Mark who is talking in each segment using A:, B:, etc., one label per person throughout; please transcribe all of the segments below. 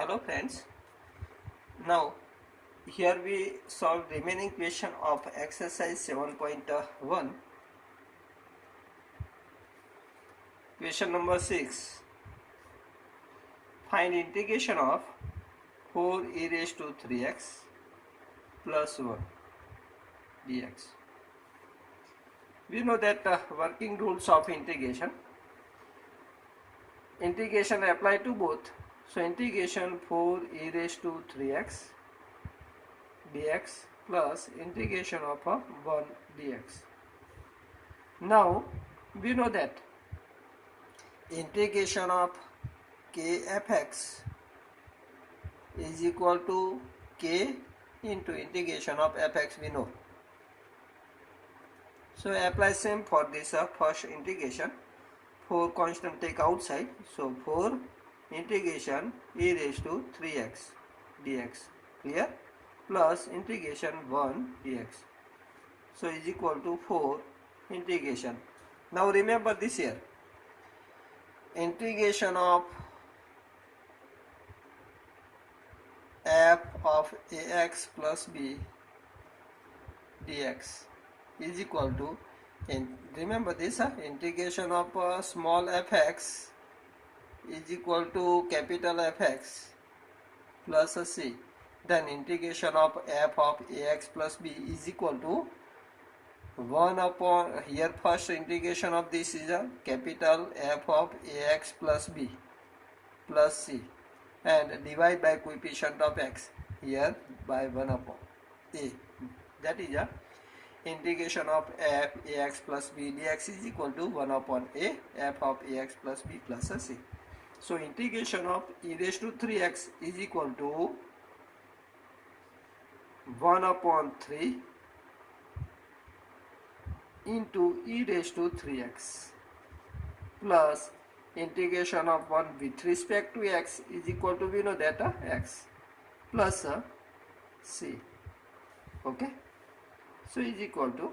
A: Hello friends. Now here we solve remaining question of exercise 7.1. Question number 6. Find integration of 4 e raised to 3x plus 1 dx. We know that working rules of integration. Integration apply to both. So integration 4 e raised to 3x dx plus integration of 1 dx. Now we know that integration of k fx is equal to k into integration of fx, we know. So apply same for this first integration. 4 constant take outside, so 4 integration e raised to 3x dx, clear, plus integration 1 dx, so is equal to 4 integration. Now remember this here, integration of f of ax plus b dx is equal to, remember this, integration of small fx is equal to capital Fx plus c. Then integration of f of ax plus b is equal to 1 upon, here first integration of this is a capital F of ax plus b plus c, and divide by coefficient of x here by 1 upon a. That is a integration of f ax plus b dx is equal to 1 upon a f of ax plus b plus c. So integration of e raised to 3x is equal to 1 upon 3 into e raised to 3x plus integration of 1 with respect to x is equal to, we know that x plus c. Okay, so is equal to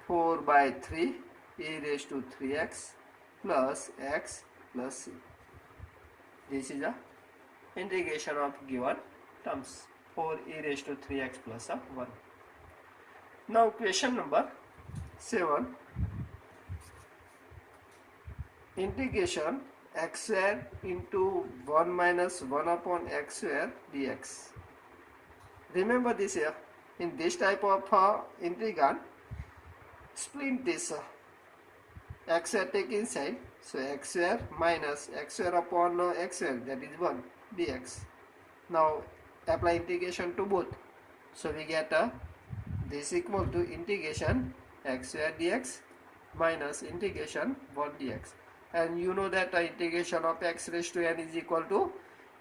A: 4 by 3 e raised to 3x plus x plus c. This is a integration of given terms, 4 e raised to 3x plus 1. Now question number 7. Integration x square into 1 minus 1 upon x square dx. Remember this here, in this type of integral, split this x square take inside, so x square minus x square upon x square, that is 1 dx. Now apply integration to both, so we get this equal to integration x square dx minus integration 1 dx, and you know that integration of x raised to n is equal to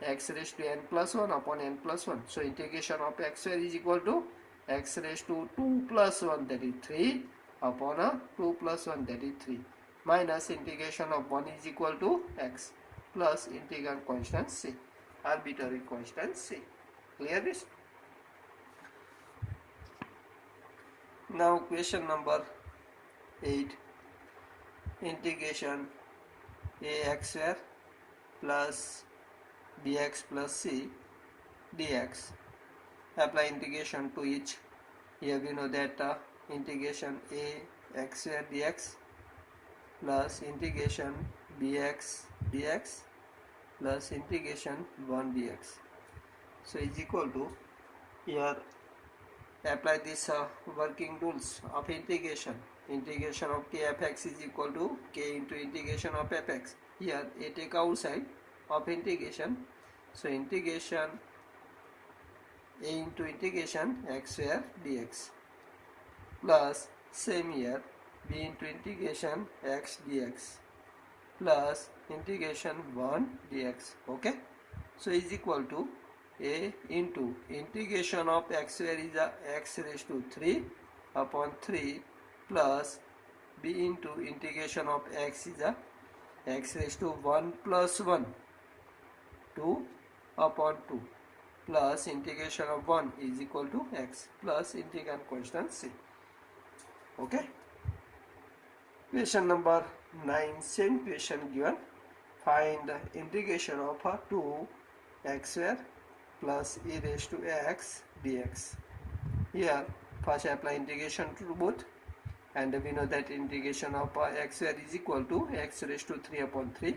A: x raised to n plus 1 upon n plus 1. So integration of x square is equal to x raised to 2 plus 1, that is 3 upon 2 plus 1, that is 3, minus integration of 1 is equal to x plus integral constant c, arbitrary constant c. Clear this? Now question number 8. Integration ax square plus bx plus c dx. Apply integration to each. Here we know that integration a x square dx plus integration bx dx plus integration 1 dx, so is equal to, here apply this working rules of integration. Integration of k fx is equal to k into integration of fx. Here a take outside of integration, so integration a into integration x square dx plus same here b into integration x dx plus integration 1 dx. Okay, so is equal to a into integration of x square is x raised to 3 upon 3 plus b into integration of x is x raised to 1 plus 1, 2 upon 2 plus integration of 1 is equal to x plus integral constant c. Okay, question number 9. Same question given. Find the integration of 2 x square plus e raised to x dx. Here first apply integration to both, and we know that integration of x square is equal to x raised to 3 upon 3.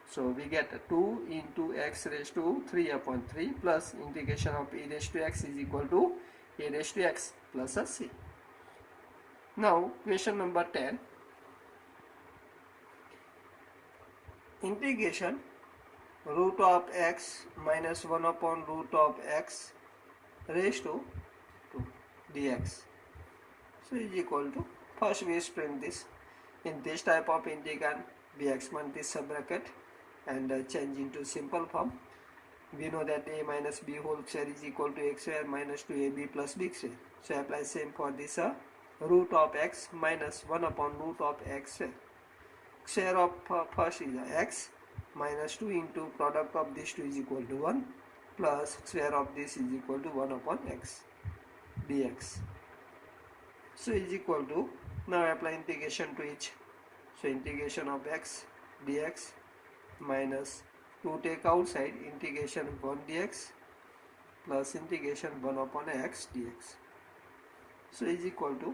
A: So we get 2 into x raised to 3 upon 3 plus integration of e raised to x is equal to a raised to x plus a c. Now question number 10. Integration root of x minus 1 upon root of x raised to 2 dx. So is equal to, first we explain this. In this type of integral we expand this subbracket and change into simple form. We know that a minus b whole square is equal to x square minus 2ab plus b square. So apply same for this root of x minus 1 upon root of x square. Square of first is x minus 2 into product of this 2 is equal to 1 plus square of this is equal to 1 upon x dx. So is equal to, now apply integration to each. So integration of x dx minus 2 take outside, integration 1 dx plus integration 1 upon x dx. So is equal to,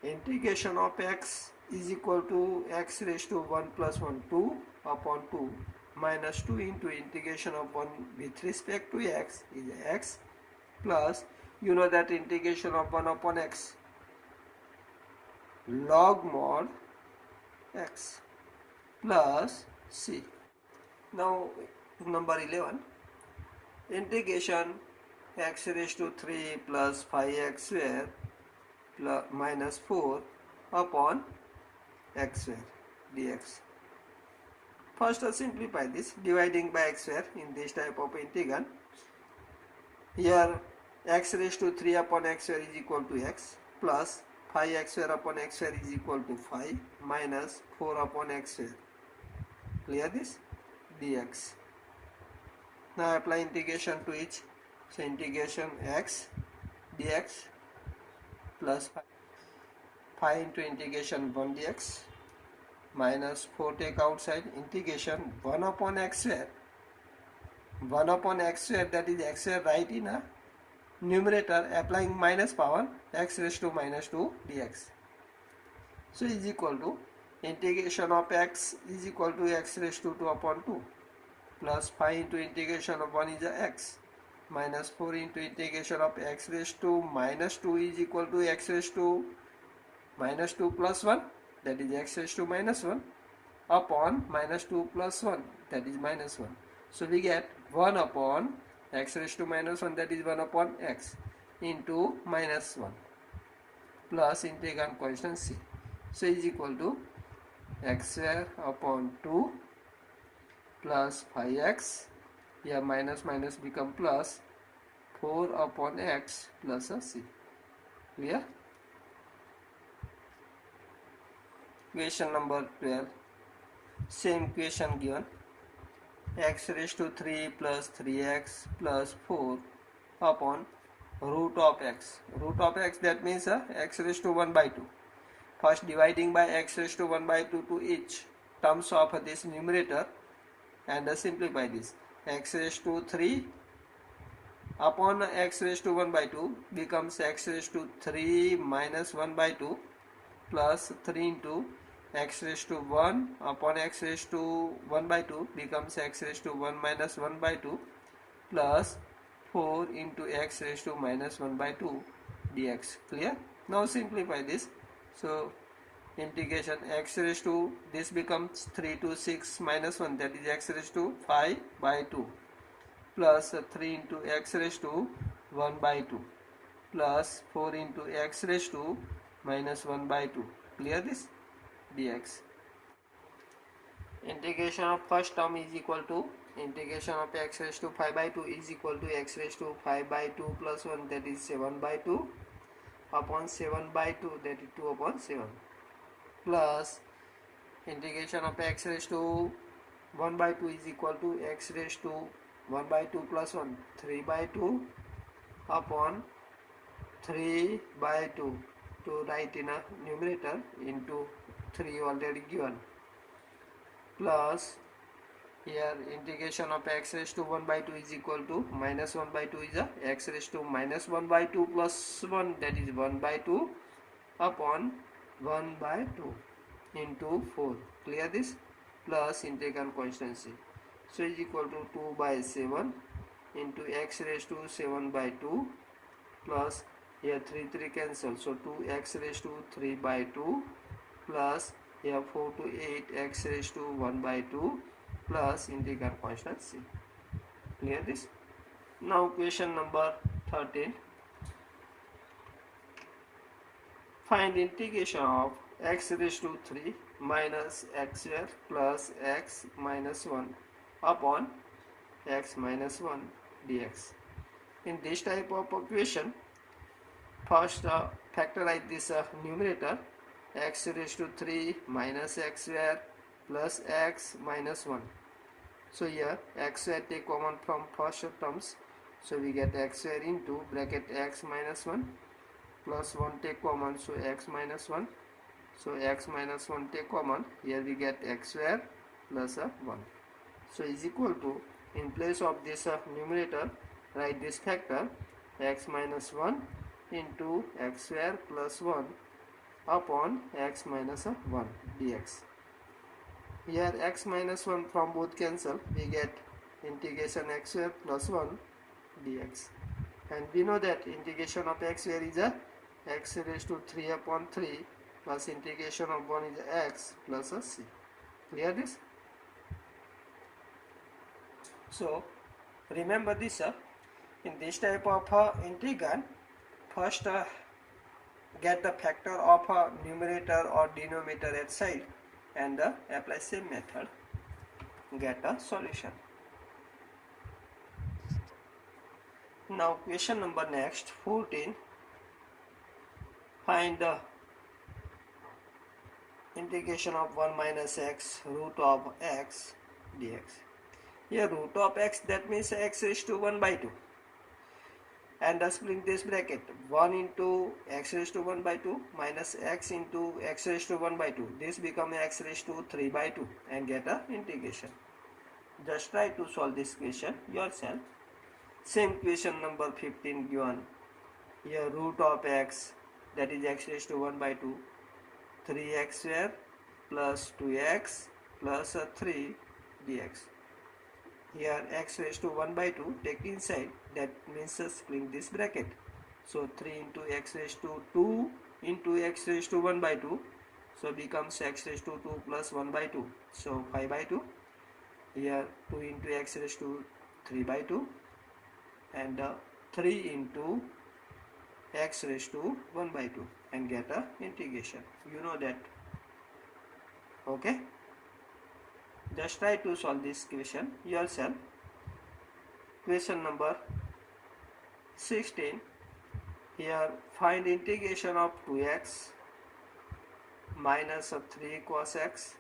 A: integration of x is equal to x raised to 1 plus 1 2 upon 2 minus 2 into integration of 1 with respect to x is x plus, you know that integration of 1 upon x log mod x plus c. Now number 11, integration x raised to 3 plus 5x square plus minus 4 upon x square dx. First simplify this, dividing by x square in this type of integral. Here x raised to 3 upon x square is equal to x plus 5x square upon x square is equal to 5 minus 4 upon x square. Clear this? Dx. Now apply integration to each. So integration x dx plus 5 into integration 1 dx minus 4 take outside, integration 1 upon x square. 1 upon x square, that is x square right in a numerator, applying minus power x raised to minus 2 dx. So is equal to, integration of x is equal to x raised to 2 upon 2 plus 5 into integration of 1 is a x minus 4 into integration of x raised to minus 2 is equal to x raised to minus 2 plus 1, that is x raised to minus 1 upon minus 2 plus 1, that is minus 1. So we get 1 upon x raised to minus 1, that is 1 upon x into minus 1 plus integral constant c. So is equal to x square upon 2 plus 5x, here minus minus become plus 4 upon x plus a c. Clear? Question number 12. Same question given. X raised to 3 plus 3x plus 4 upon root of x. Root of x, that means x raised to 1 by 2. First dividing by x raised to 1 by 2 to each terms of this numerator and simplify this. X raised to 3 upon x raised to 1 by 2 becomes x raised to 3 minus 1 by 2 plus 3 into x raised to 1 upon x raised to 1 by 2 becomes x raised to 1 minus 1 by 2 plus 4 into x raised to minus 1 by 2 dx. Clear? Now simplify this. So integration x raised to, this becomes 3 to 6 minus 1, that is x raised to 5 by 2 plus 3 into x raised to 1 by 2 plus 4 into x raised to minus 1 by 2. Clear this? Dx. Integration of first term is equal to, integration of x raised to 5 by 2 is equal to x raised to 5 by 2 plus 1, that is 7 by 2 upon 7 by 2, that is 2 upon 7 plus integration of x raised to 1 by 2 is equal to x raised to 1 by 2 plus 1, 3 by 2 upon 3 by 2 to write in a numerator into 3 already given plus Here integration of x raised to 1 by 2 is equal to minus 1 by 2 is a x raised to minus 1 by 2 plus 1, that is 1 by 2 upon 1 by 2 into 4. Clear this? Plus integral constancy. So is equal to 2 by 7 into x raised to 7 by 2 plus here 3 cancel, so 2x raised to 3 by 2 plus here 4 to 8 x raised to 1 by 2 plus integral constant c. Clear this? Now question number 13. Find integration of x raised to 3 minus x square plus x minus 1 upon x minus 1 dx. In this type of equation, first factorize this numerator, x raised to 3 minus x square plus x minus 1. So here x square take common from first terms, so we get x square into bracket x minus 1 plus 1 take common, so x minus 1. So x minus 1 take common, here we get x square plus 1. So is equal to, in place of this numerator, write this factor x minus 1 into x square plus 1 upon x minus 1 dx. Here x minus 1 from both cancel, we get integration x square plus 1 dx. And we know that integration of x square is a x raised to 3 upon 3 plus integration of 1 is x plus a c. Clear this? So remember this, in this type of integral, first get the factor of numerator or denominator at side and apply same method, get a solution. Now question number next 14. Find the integration of 1 minus x root of x dx. Here root of x, that means x raised to 1 by 2, and split this bracket 1 into x raised to 1 by 2 minus x into x raised to 1 by 2, this become x raised to 3 by 2 and get a integration. Just try to solve this question yourself. Same question number 15 given. Here root of x, that is x raised to 1 by 2, 3x square plus 2x plus 3 dx. Here x raised to 1 by 2 take inside, that means split this bracket, so 3 into x raised to 2 into x raised to 1 by 2, so becomes x raised to 2 plus 1 by 2, so 5 by 2. Here 2 into x raised to 3 by 2 and 3 into x raised to 1 by 2 and get a integration. You know that. Okay, just try to solve this question yourself. Question number 16. Here find integration of 2x minus 3 cos x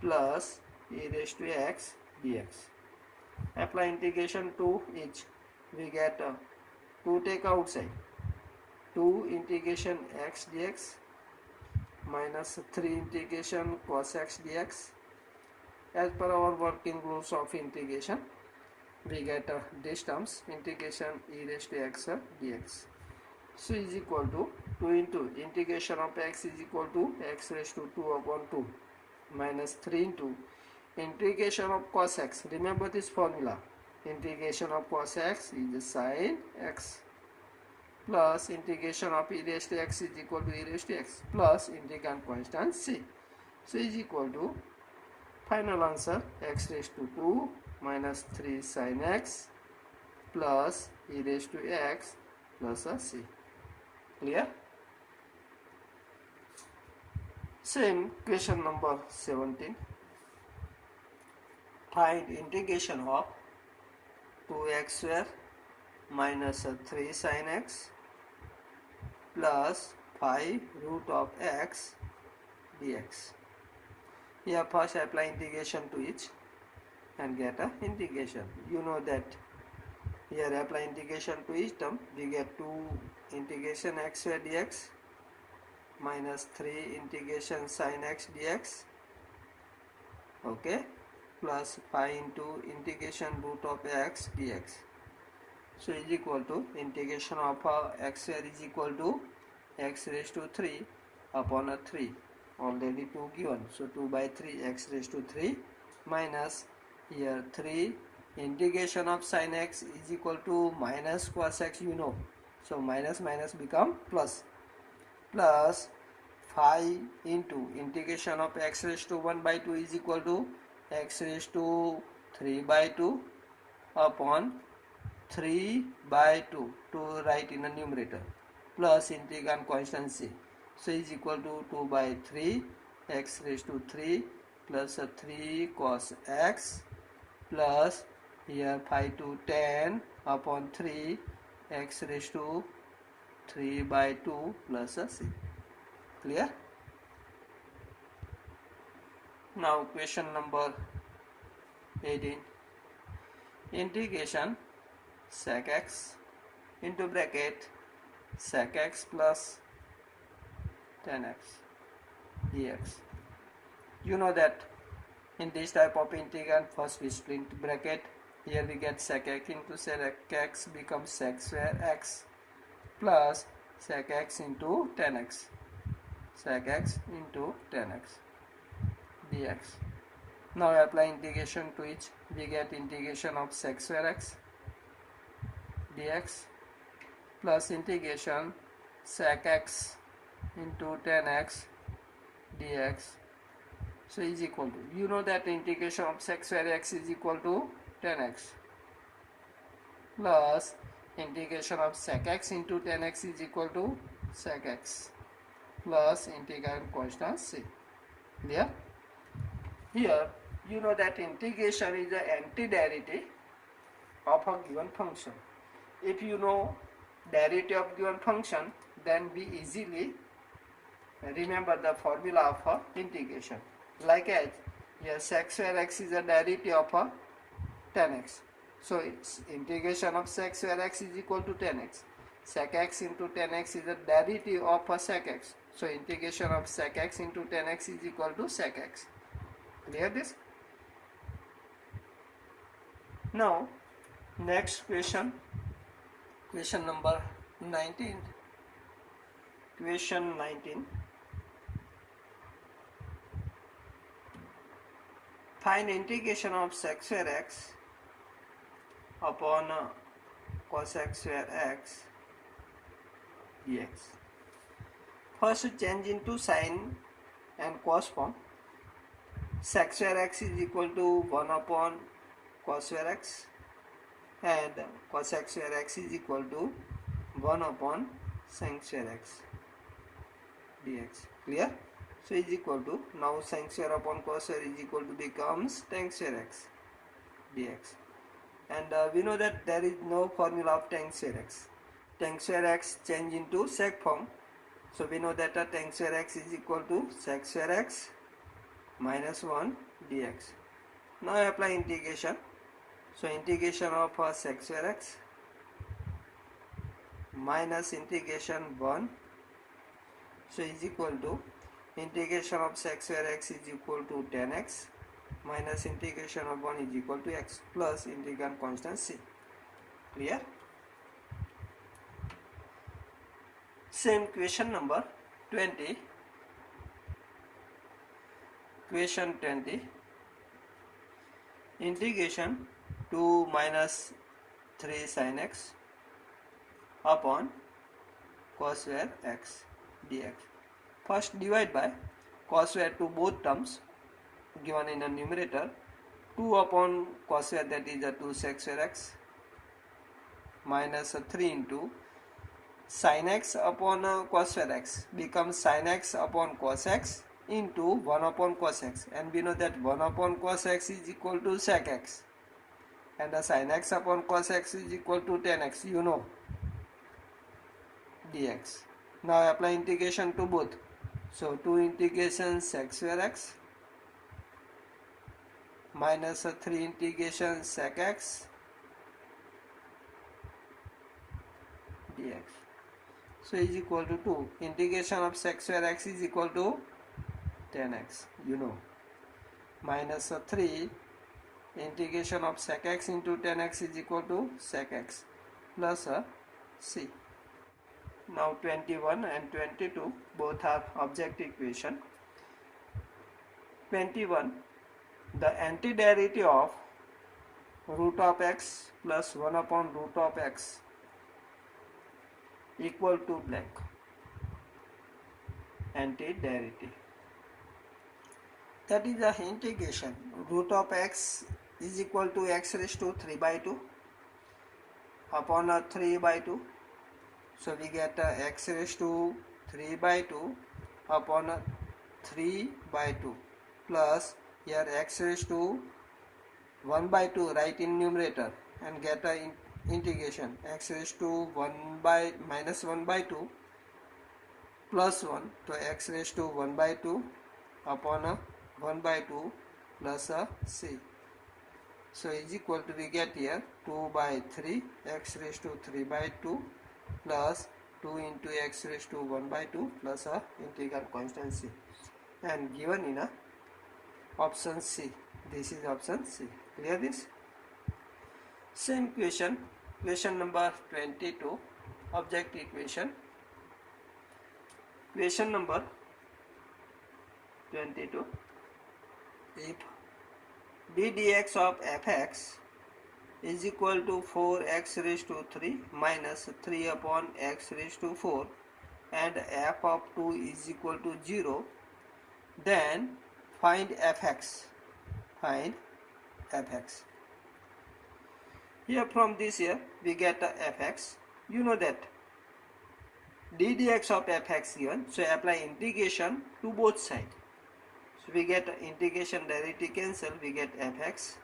A: plus e raised to x dx. Apply integration to each, we get 2 take outside, 2 integration x dx minus 3 integration cos x dx. As per our working rules of integration, we get these terms, integration e raised to x dx. So is equal to 2 into integration of x is equal to x raised to 2 upon 2 minus 3 into integration of cos x. Remember this formula, integration of cos x is sin x plus integration of e raised to x is equal to e raised to x plus integral constant c. So is equal to, final answer, x raised to 2 minus 3 sin x plus e raised to x plus a c. Clear? Same question number 17. Find integration of 2x square minus 3 sin x plus 5 root of x dx. Here first apply integration to each and get a integration. You know that here apply integration to each term, we get 2 integration x square dx minus 3 integration sin x dx. Okay, plus 5 into integration root of x dx. So is equal to integration of x square is equal to x raised to 3 upon a 3, already 2 given, so 2 by 3 x raised to 3 minus here 3 integration of sin x is equal to minus cos x, you know, so minus minus become plus, plus 5 into integration of x raised to 1 by 2 is equal to x raised to 3 by 2 upon 3 by 2 to write in the numerator, plus integral constant c, so is equal to 2 by 3 x raised to 3 plus 3 cos x plus here 5 to 10 upon 3 x raised to 3 by 2 plus a c. Clear? Now question number 18. Integration sec x into bracket sec x plus tan x dx. You know that in this type of integral, first we split bracket, here we get sec x into sec x becomes sec square x plus sec x into tan x, sec x into tan x dx. Now apply integration to each, we get integration of sec square x dx plus integration sec x into tan x dx, so is equal to, you know that integration of sec square x is equal to tan x plus integration of sec x into tan x is equal to sec x plus integral constant c. Clear? Here you know that integration is the antiderivative of a given function. If you know derivative of given function, then we easily remember the formula of integration. Like as here sec square x is a derivative of tan x, so its integration of sec square x is equal to tan x. Sec x into tan x is a derivative of sec x, so integration of sec x into tan x is equal to sec x. Clear this? Now next question, question number 19. Question 19. Find integration of sec square x upon cos x square x dx. First change into sin and cos form. Sec square x is equal to 1 upon cos square x and cos x square x is equal to 1 upon sin square x dx. Clear? So is equal to, now sin square upon cos square is equal to becomes tan square x dx, and we know that there is no formula of tan square x. Tan square x change into sec form, so we know that tan square x is equal to sec square x minus 1 dx. Now apply integration, so integration of sec square x minus integration 1, so is equal to integration of sec square x is equal to tan x minus integration of 1 is equal to x plus integral constant c. Clear? Same question number 20. Question 20. Integration 2 minus 3 sin x upon cos square x dx. First divide by cos square to both terms given in the numerator, 2 upon cos square, that is a 2 sec square x, minus 3 into sin x upon cos square x becomes sin x upon cos x into 1 upon cos x, and we know that 1 upon cos x is equal to sec x and the sin x upon cos x is equal to tan x, you know, dx. Now apply integration to both, so 2 integration sec square x minus 3 integration sec x dx, so is equal to 2 integration of sec square x is equal to tan x, you know, minus 3 integration of sec x into tan x is equal to sec x plus c. Now 21 and 22 both are object equation. 21, the antiderivative of root of x plus 1 upon root of x equal to blank. Antiderivative, that is the integration. Root of x is equal to x raised to 3 by 2 upon 3 by 2. So we get x raised to 3 by 2 upon 3 by 2 plus here x raised to 1 by 2 write in numerator and get a integration x raised to 1 by minus 1 by 2 plus 1, so x raised to 1 by 2 upon 1 by 2 plus c. So is equal to, we get here 2 by 3 x raised to 3 by 2 plus 2 into x raised to 1 by 2 plus integral constant c, and given in option C. This is option C. Clear this? Same question, question number 22, object equation. Question number 22. If d dx of fx is equal to 4x raised to 3 minus 3 upon x raised to 4 and f of 2 is equal to 0, then find fx. Find fx. Here from this here we get fx. You know that d dx of fx given, so apply integration to both sides. So we get integration derivative cancel, we get fx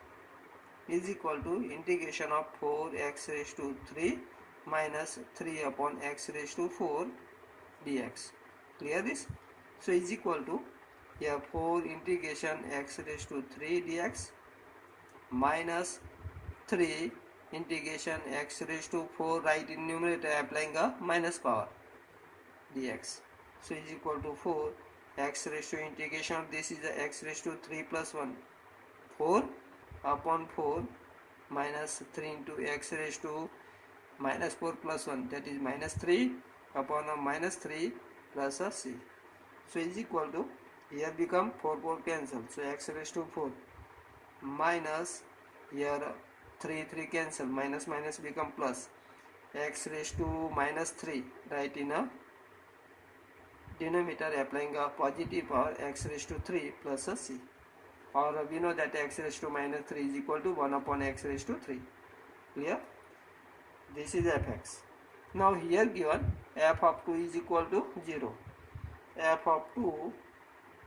A: is equal to integration of 4x raised to 3 minus 3 upon x raised to 4 dx. Clear this? So is equal to here 4 integration x raised to 3 dx minus 3 integration x raised to 4 right in numerator applying a minus power dx. So is equal to 4 x raised to integration of this is the x raised to 3 plus 1 4 upon 4 minus 3 into x raised to minus 4 plus 1, that is minus 3 upon a minus 3 plus a c. So is equal to, here become 4 cancel, so x raised to 4 minus here 3 cancel, minus minus become plus, x raised to minus 3 right in a denominator applying a positive power x raised to 3 plus a c, or we know that x raised to minus 3 is equal to 1 upon x raised to 3. Clear? This is fx. Now here given f of 2 is equal to 0. F of 2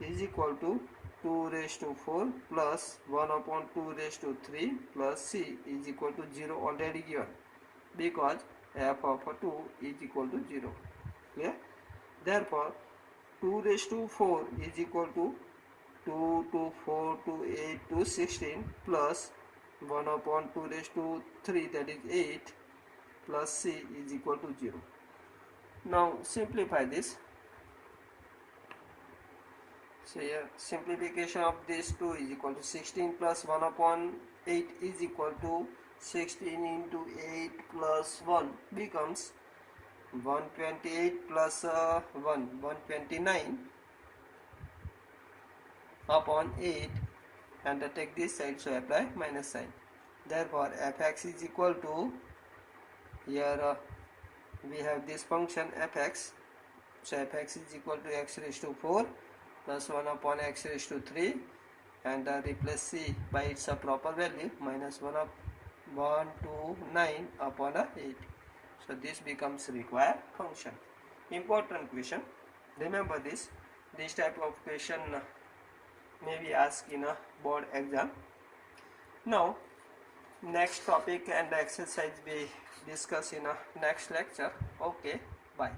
A: is equal to 2 raised to 4 plus 1 upon 2 raised to 3 plus c is equal to 0 already given, because f of 2 is equal to 0. Clear? Therefore 2 raised to 4 is equal to 2 to 4 to 8 to 16 plus 1 upon 2 raised to 3, that is 8 plus c is equal to 0. Now simplify this. So here simplification of this 2 is equal to 16 plus 1 upon 8 is equal to 16 into 8 plus 1 becomes 128 plus 129 upon 8, and take this side, so apply minus sign. Therefore fx is equal to, here we have this function fx, so fx is equal to x raised to 4 plus 1 upon x raised to 3, and replace c by its proper value, minus 129 upon 8. So this becomes required function. Important question. Remember this type of question may be asked in a board exam. Now next topic and exercise we discuss in a next lecture. Okay, bye.